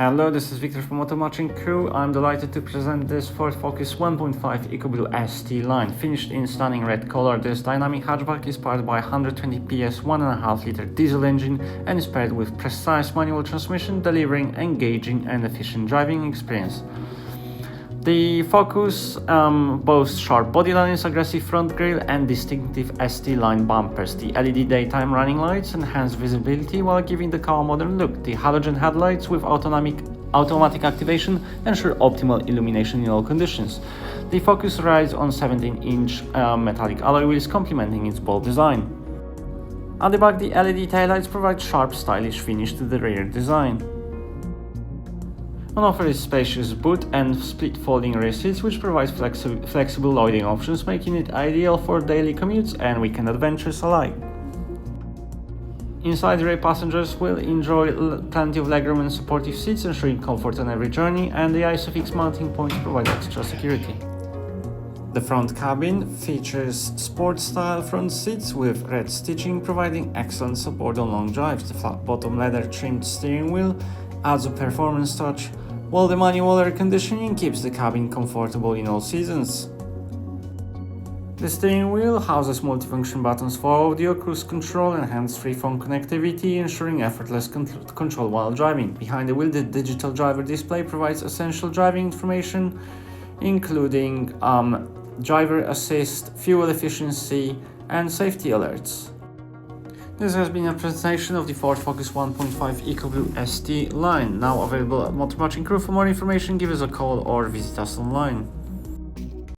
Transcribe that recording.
Hello, this is Victor from Crewe. I'm delighted to present this Ford Focus 1.5 EcoBlue ST-Line. Finished in stunning red color, this dynamic hatchback is powered by a 120 PS 1.5 liter diesel engine and is paired with precise manual transmission, delivering engaging and efficient driving experience. The Focus boasts sharp body lines, aggressive front grille and distinctive ST-Line bumpers. The LED daytime running lights enhance visibility while giving the car a modern look. The halogen headlights with automatic activation ensure optimal illumination in all conditions. The Focus rides on 17-inch metallic alloy wheels, complementing its bold design. At the back, the LED taillights provide sharp, stylish finish to the rear design. On offer is spacious boot and split folding rear seats, which provides flexible loading options, making it ideal for daily commutes and weekend adventures alike. Inside, rear passengers will enjoy plenty of legroom and supportive seats, ensuring comfort on every journey, and the ISOFIX mounting points provide extra security. The front cabin features sport-style front seats with red stitching, providing excellent support on long drives. The flat-bottom leather-trimmed steering wheel adds a performance touch, while the manual air conditioning keeps the cabin comfortable in all seasons. The steering wheel houses multifunction buttons for audio, cruise control and hands-free phone connectivity, ensuring effortless control while driving. Behind the wheel, the digital driver display provides essential driving information, including driver assist, fuel efficiency and safety alerts. This has been a presentation of the Ford Focus 1.5 EcoBlue ST-Line, now available at Crewe. For more information, give us a call or visit us online.